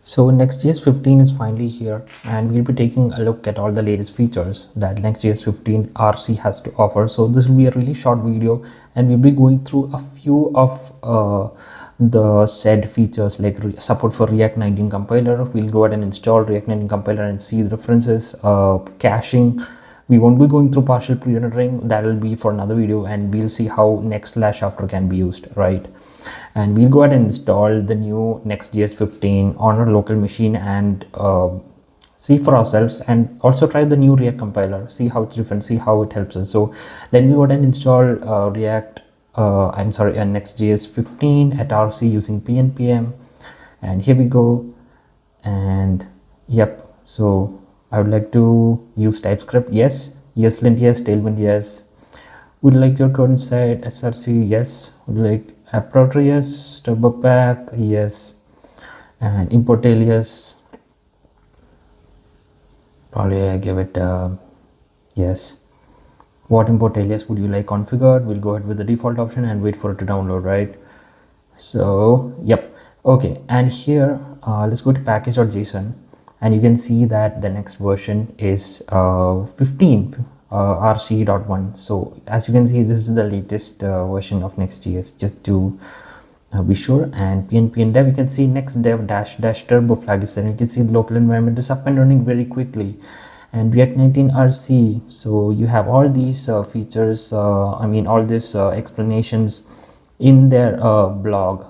So Next.js 15 is finally here, and we'll be taking a look at all the latest features that Next.js 15 RC has to offer. So this will be a really short video, and we'll be going through a few of the said features like support for React 19 compiler. We'll go ahead and install React 19 compiler and see the differences, caching. We won't be going through partial pre-rendering. That will be for another video, and we'll see how next/after can be used, right? And we'll go ahead and install the new Next.js 15 on our local machine and see for ourselves, and also try the new React compiler, see how it's different, see how it helps us. So let me go ahead and install Next.js 15 at RC using pnpm, and here we go. And yep, so I would like to use TypeScript. Yes. ESLint, yes. Tailwind, yes. Would like your code inside src? Yes. Would like approuter? Yes. Turbo pack? Yes. And import alias, probably I give it yes. What import alias would you like configured? We'll go ahead with the default option and wait for it to download, right? So yep, okay. And here let's go to package.json, and you can see that the next version is 15 rc.1. so as you can see, this is the latest version of Next.js, just to be sure. And pnp dev, you can see next dev dash turbo flag is set. You can see the local environment is up and running very quickly. And React 19 RC, so you have all these features, all these explanations in their blog.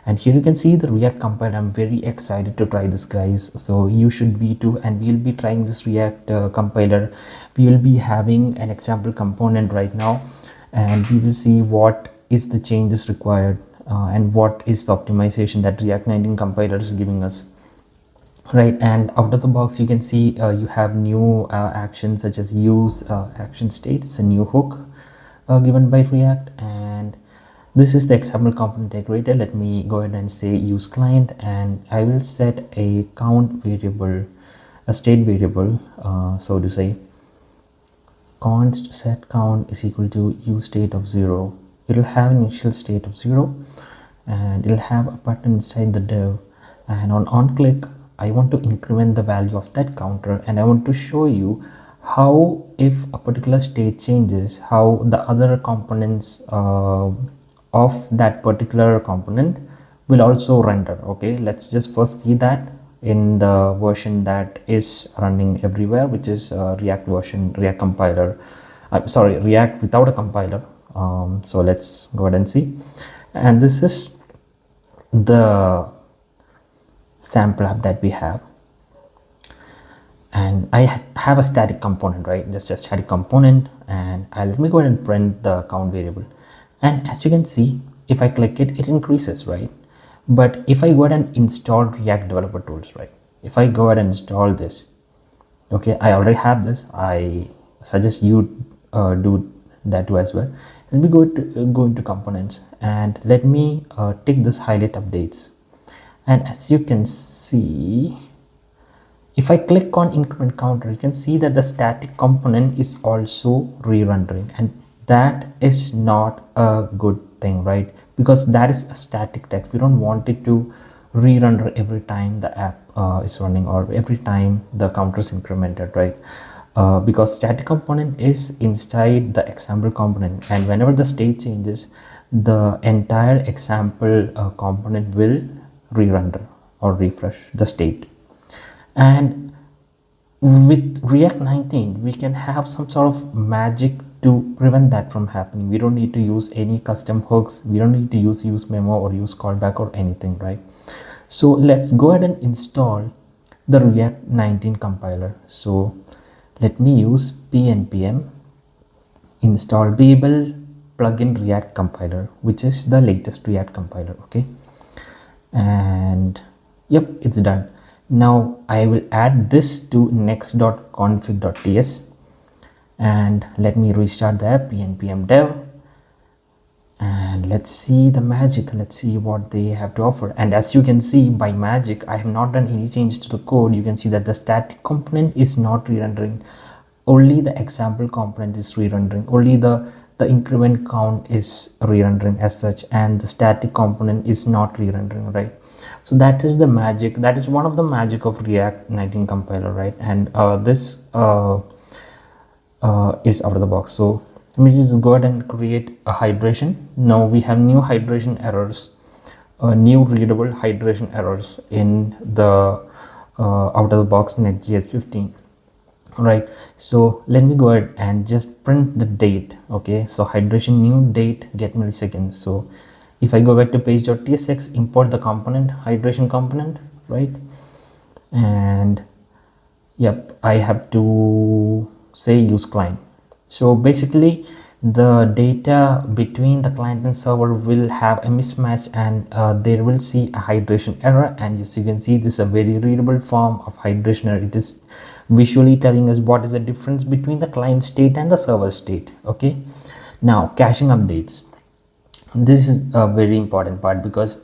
And here you can see the React compiler. I'm very excited to try this, guys, so you should be too. And we'll be trying this React compiler. We will be having an example component right now, and we will see what is the changes required and what is the optimization that React 19 compiler is giving us, right? And out of the box, you can see you have new actions such as use action state. It's a new hook given by React, and this is the example component I created. Let me go ahead and say use client, and I will set a count variable, a state variable, so to say const set count is equal to use state of 0. It'll have an initial state of 0, and it'll have a button inside the div, and on click I want to increment the value of that counter, and I want to show you how, if a particular state changes, how the other components of that particular component will also render. Okay, let's just first see that in the version that is running everywhere, which is React version, React compiler, React without a compiler. So let's go ahead and see. And this is the sample app that we have, and I have a static component, right? Just a static component, and let me go ahead and print the count variable. And as you can see, if I click it, it increases, right? But if I go ahead and install React developer tools, right? If I go ahead and install this, okay, I already have this. I suggest you do that too as well. Let me go into components, and let me take this highlight updates. And as you can see, if I click on increment counter, you can see that the static component is also re-rendering, and that is not a good thing, right? Because that is a static text. We don't want it to re-render every time the app is running, or every time the counter is incremented, right? Because static component is inside the example component, and whenever the state changes, the entire example component will re-render or refresh the state. And with React 19, we can have some sort of magic to prevent that from happening. We don't need to use any custom hooks. We don't need to use memo or use callback or anything, right? So let's go ahead and install the React 19 compiler. So let me use pnpm install Babel plugin React compiler, which is the latest React compiler. Okay, and yep, it's done. Now I will add this to next.config.ts, and let me restart the app, pnpm dev, and let's see the magic. Let's see what they have to offer. And as you can see, by magic, I have not done any change to the code. You can see that the static component is not re-rendering. Only the example component is re-rendering. Only the increment count is re-rendering as such, and the static component is not re-rendering, right? So that is the magic, that is one of the magic of React 19 compiler, right? And this is out of the box. So let me just go ahead and create a hydration. Now we have new hydration errors, new readable hydration errors in the out of the box NextJS 15. Right, so let me go ahead and just print the date. Okay, so hydration new date get milliseconds. So if I go back to page.tsx, import the component, hydration component, right? And yep, I have to say use client. So basically the data between the client and server will have a mismatch, and there will see a hydration error. And as you can see, this is a very readable form of hydration error. It is visually telling us what is the difference between the client state and the server state. Okay, now caching updates. This is a very important part, because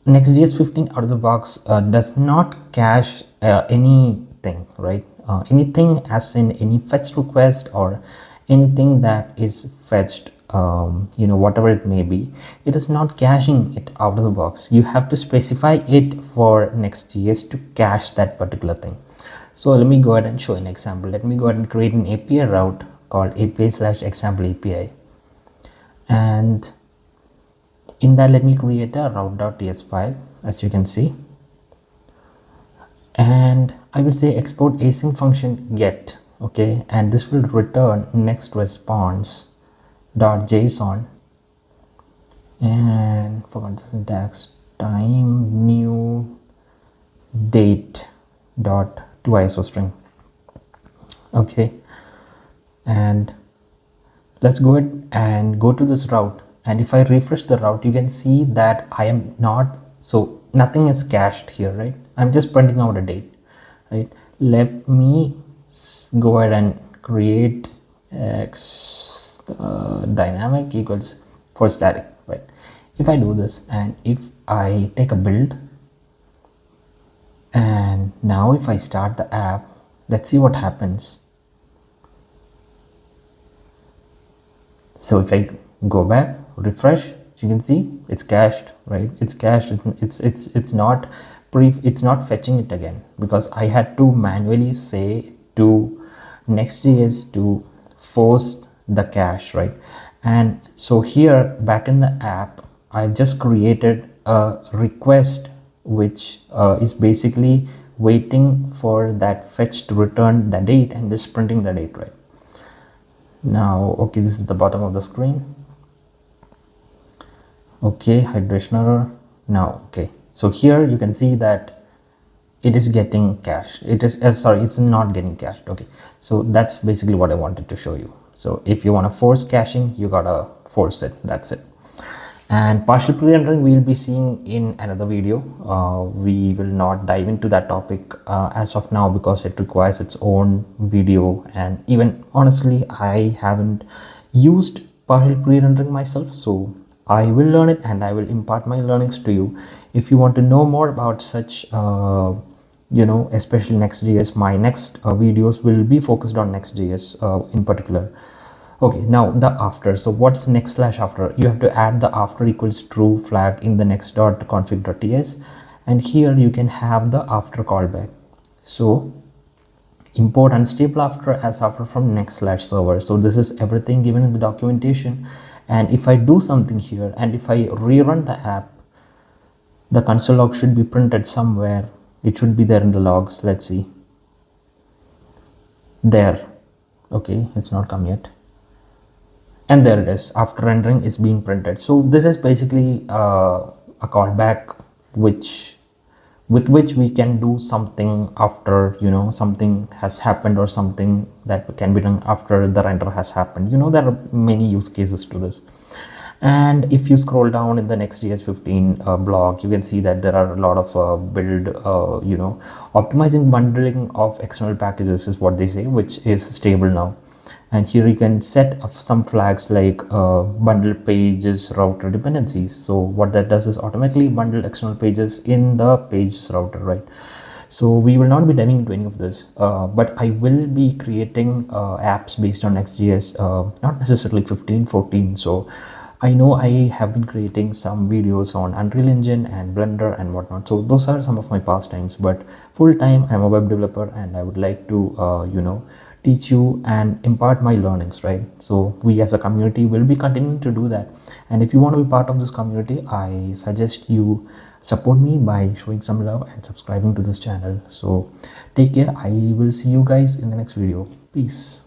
NextJS 15 out of the box does not cache anything, right? Anything as in any fetch request or anything that is fetched, whatever it may be, it is not caching it out of the box. You have to specify it for NextJS to cache that particular thing. So let me go ahead and show an example. Let me go ahead and create an API route called API/example API. And in that, let me create a route.ts file, as you can see. And I will say export async function get, okay, and this will return next response.json, and forgot the syntax, time new date dot to ISO string. Okay, and let's go ahead and go to this route. And if I refresh the route, you can see that I am not, so nothing is cached here, right? I'm just printing out a date, right? Let me go ahead and create x dynamic equals for static, right? If I do this, and if I take a build, and now if I start the app, let's see what happens. So if I go back, refresh, you can see it's cached, right? It's cached. It's not fetching it again, because I had to manually say to NextJS to force the cache, right? And so here back in the app, I've just created a request which is basically waiting for that fetch to return the date and just printing the date, right? Now, okay, this is the bottom of the screen. Okay, hydration error. Now, okay, so here you can see that it is getting cached. It is it's not getting cached. Okay, so that's basically what I wanted to show you. So if you want to force caching, you gotta force it. That's it. And partial pre-rendering we'll be seeing in another video. We will not dive into that topic as of now, because it requires its own video, and even honestly I haven't used partial pre-rendering myself, so I will learn it and I will impart my learnings to you. If you want to know more about such especially NextJS, my next videos will be focused on NextJS in particular. Okay, now the after. So what's next/after? You have to add the after equals true flag in the next.config.ts, and here you can have the after callback. So import unstable after as after from next/server. So this is everything given in the documentation. And if I do something here, and if I rerun the app, the console log should be printed somewhere. It should be there in the logs. Let's see. There. Okay, it's not come yet. And there it is, after rendering is being printed. So this is basically a callback with which we can do something after something has happened, or something that can be done after the render has happened. There are many use cases to this. And if you scroll down in the NextJS 15 blog, you can see that there are a lot of build optimizing bundling of external packages is what they say, which is stable now. And here you can set some flags like bundle pages router dependencies. So what that does is automatically bundle external pages in the pages router, right? So we will not be diving into any of this, but I will be creating apps based on NextJS, not necessarily 15, 14. So I know I have been creating some videos on Unreal Engine and Blender and whatnot. So those are some of my pastimes, but full time I'm a web developer and I would like to, teach you and impart my learnings, right? So we as a community will be continuing to do that. And if you want to be part of this community, I suggest you support me by showing some love and subscribing to this channel. So take care. I will see you guys in the next video. Peace.